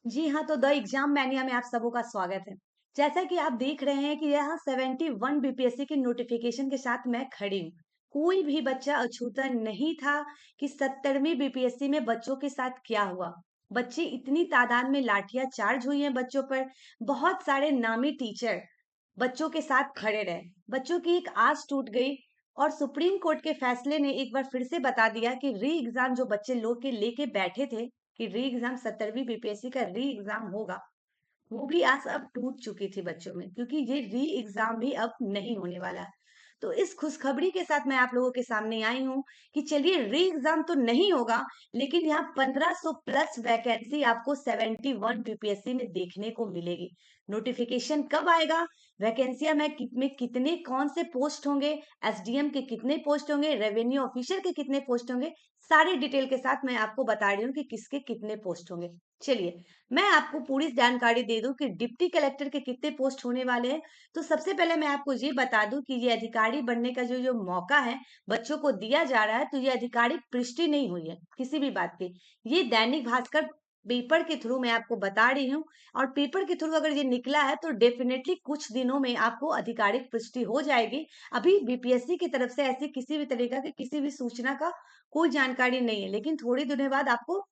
जी हाँ, तो the exam mania में आप सबों का स्वागत है। जैसा कि आप देख रहे हैं कि यहाँ 71 बीपीएससी की नोटिफ़िकेशन के साथ मैं खड़ी हूँ। कोई भी बच्चा अछूता नहीं था कि 70वीं बीपीएससी में बच्चों के साथ क्या हुआ। बच्चे इतनी तादाद में लाठियाँ चार्ज हुई हैं बच्चों पर, बहुत सारे नामी टीचर बच्चों के साथ खड़े रहे। बच्चों की एक आस टूट गई और सुप्रीम कोर्ट के फैसले ने एक बार फिर से बता दिया कि री एग्ज़ाम जो बच्चे लोग के लेके बैठे थे कि री एग्ज़ाम 70वीं बीपीएससी का री एग्ज़ाम होगा, वो भी आस अब टूट चुकी थी बच्चों में क्योंकि ये री एग्ज़ाम भी अब नहीं होने वाला है। तो इस खुशखबरी के साथ मैं आप लोगों के सामने आई हूँ कि चलिए री एग्ज़ाम तो नहीं होगा, लेकिन यहाँ 1500 प्लस वैकेंसी आपको 71 बीपीएससी में देखने को मिलेगी। नोटिफ़िकेशन कब आएगा? वैकेंसियाँ में कितने कौन से पोस्ट होंगे, एसडीएम के कितने पोस्ट होंगे, रेवेन्यू ऑफिसर के कितने पोस्ट होंगे, सारी डिटेल के साथ मैं आपको बता रही हूँ कि किसके कितने पोस्ट होंगे। चलिए, मैं आपको पूरी जानकारी दे दूं कि डिप्टी कलेक्टर के कितने पोस्ट होने वाले हैं। तो सबसे पहले मैं आपको ये बता दूं कि ये अधिकारी बनने का जो जो मौका है बच्चों को दिया जा रहा है, तो ये आधिकारिक पुष्टि नहीं हुई है किसी भी बात की। ये दैनिक भास्कर पेपर के थ्रू मैं आपको बता रही हूँ, और पेपर के थ्रू अगर ये निकला है तो डेफिनेटली कुछ दिनों में आपको आधिकारिक पुष्टि हो जाएगी। अभी बीपीएससी की तरफ से ऐसी किसी भी तरीका की किसी भी सूचना का कोई जानकारी नहीं है, लेकिन थोड़ी दिनों बाद आपको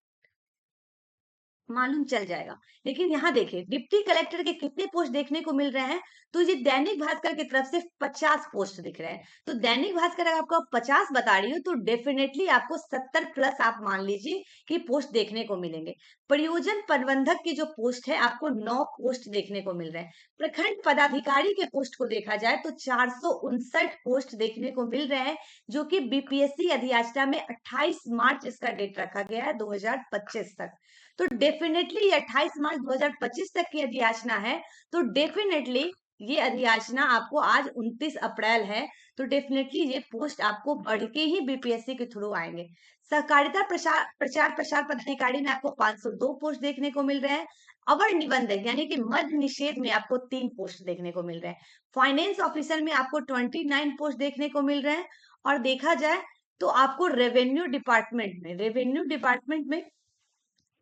मालूम चल जाएगा। लेकिन यहाँ देखिए डिप्टी कलेक्टर के कितने पोस्ट देखने को मिल रहे हैं, तो ये दैनिक भास्कर की तरफ से 50 पोस्ट दिख रहे हैं। तो दैनिक भास्कर अगर आपको 50 बता रही हो तो डेफिनेटली आपको 70 प्लस आप मान लीजिए कि पोस्ट देखने को मिलेंगे। परियोजन प्रबंधक की जो पोस्ट है आपको 9 पोस्ट देखने को मिल रहे हैं। प्रखंड पदाधिकारी के पोस्ट को देखा जाए तो 459 पोस्ट देखने को मिल रहे हैं, जो कि बीपीएससी अधियाचना में 28 मार्च इसका डेट रखा गया है 2025 तक। तो डेफिनेटली ये 28 मार्च 2025 तक की अधियाचना है। तो डेफिनेटली ये अधियाचना आपको आज 29 अप्रैल है, तो डेफिनेटली ये पोस्ट आपको बढ़ के ही बीपीएससी के थ्रू आएंगे। सहकारिता प्रसार प्रचार प्रसार पदाधिकारी में आपको 502 पोस्ट देखने को मिल रहे हैं। अवर निबंधक यानी कि मद्य निषेध में आपको 3 पोस्ट देखने को मिल रहे हैं। फाइनेंस ऑफिसर में आपको 29 पोस्ट देखने को मिल रहे हैं। और देखा जाए तो आपको रेवेन्यू डिपार्टमेंट में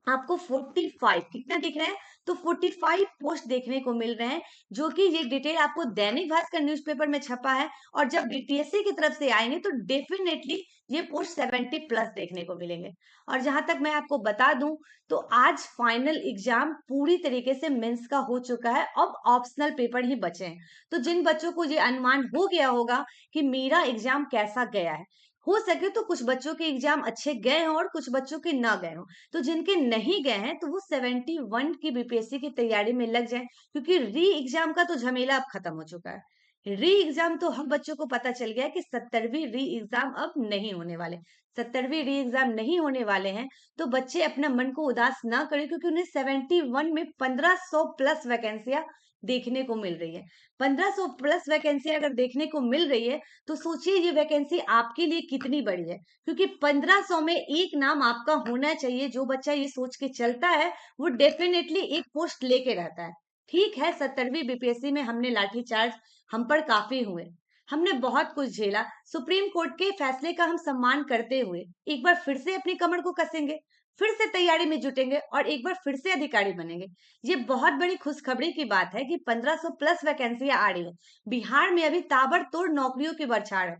आपको 45 कितना दिख रहा है, तो 45 पोस्ट देखने को मिल रहे हैं, जो कि ये डिटेल आपको दैनिक भास्कर न्यूज़पेपर में छपा है। और जब बीपीएससी की तरफ से आएंगे तो डेफिनेटली ये पोस्ट 70 प्लस देखने को मिलेंगे। और जहां तक मैं आपको बता दूं तो आज फाइनल एग्जाम पूरी तरीके से मेंस का हो चुका है, अब ऑप्शनल पेपर ही बचे हैं। तो जिन बच्चों को ये अनुमान हो गया होगा कि मेरा एग्जाम कैसा गया है, हो सके तो कुछ बच्चों के एग्जाम अच्छे गए हों और कुछ बच्चों के ना गए हों, तो जिनके नहीं गए हैं तो वो 71 की बीपीएससी की तैयारी में लग जाएं, क्योंकि री एग्जाम का तो झमेला अब खत्म हो चुका है। री एग्जाम तो हम बच्चों को पता चल गया है कि 70वीं री एग्जाम अब नहीं होने वाले। 70वीं री एग्जाम नहीं होने वाले हैं, तो बच्चे अपना मन को उदास ना करें, क्योंकि उन्हें 71 में 1500 प्लस वैकेंसियां देखने को मिल रही है। 1500 प्लस वैकेंसी अगर देखने को मिल रही है, तो सोचिए ये वैकेंसी आपके लिए कितनी बड़ी है, क्योंकि 1500 में एक नाम आपका होना चाहिए। जो बच्चा ये सोच के चलता है वो डेफिनेटली एक पोस्ट लेके रहता है। ठीक है, 70वीं बीपीएससी में हमने लाठीचार्ज हम पर काफी हुए, हमने बहुत कुछ झेला। सुप्रीम कोर्ट के फैसले का हम सम्मान करते हुए एक बार फिर से अपनी कमर को कसेंगे, फिर से तैयारी में जुटेंगे और एक बार फिर से अधिकारी बनेंगे। ये बहुत बड़ी खुशखबरी की बात है कि 1500 प्लस वैकेंसियां आ रही है। बिहार में अभी ताबड़तोड़ नौकरियों की बौछार है,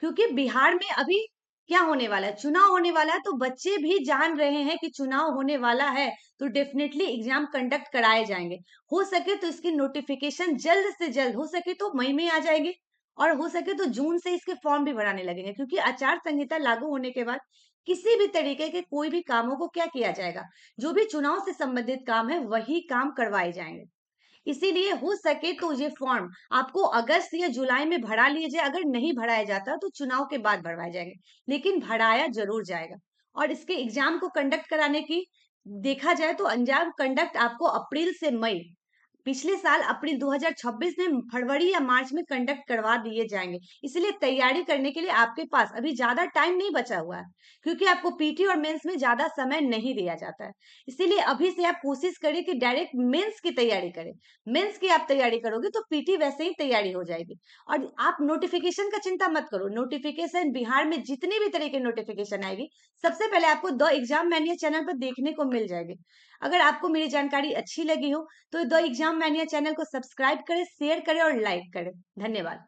क्योंकि बिहार में अभी क्या होने वाला है, चुनाव होने वाला है। तो बच्चे भी जान रहे हैं कि चुनाव होने वाला है, तो डेफिनेटली एग्जाम कंडक्ट कराए जाएंगे। हो सके तो इसकी नोटिफिकेशन जल्द से जल्द, हो सके तो मई में आ जाएगी, और हो सके तो जून से इसके फॉर्म भी भराने लगेंगे, क्योंकि आचार संहिता लागू होने के बाद किसी भी तरीके के कोई भी कामों को क्या किया जाएगा, जो भी चुनाव से संबंधित काम है वही काम करवाए जाएंगे। इसीलिए हो सके तो ये फॉर्म आपको अगस्त या जुलाई में भरा लिया जाए। अगर नहीं भराया जाता तो चुनाव के बाद भरवाए जाएंगे, लेकिन भराया जरूर जाएगा। और इसके एग्जाम को कंडक्ट कराने की देखा जाए तो एग्जाम कंडक्ट आपको अप्रैल से मई पिछले साल अप्रैल 2026 में फरवरी या मार्च में कंडक्ट करवा दिए जाएंगे। इसलिए तैयारी करने के लिए आपके पास अभी ज्यादा टाइम नहीं बचा हुआ है, क्योंकि आपको पीटी और मेंस में ज्यादा समय नहीं दिया जाता है। इसीलिए अभी से आप कोशिश करें कि डायरेक्ट मेंस की तैयारी करें। मेंस की आप तैयारी करोगे तो पीटी वैसे ही तैयारी हो जाएगी। और आप नोटिफिकेशन का चिंता मत करो। नोटिफिकेशन बिहार में जितनी भी तरह की नोटिफिकेशन आएगी, सबसे पहले आपको द एग्जाम मैनिया चैनल पर देखने को मिल जाएगी। अगर आपको मेरी जानकारी अच्छी लगी हो तो द एग्जाम मैनिया चैनल को सब्सक्राइब करें, शेयर करें और लाइक करें। धन्यवाद।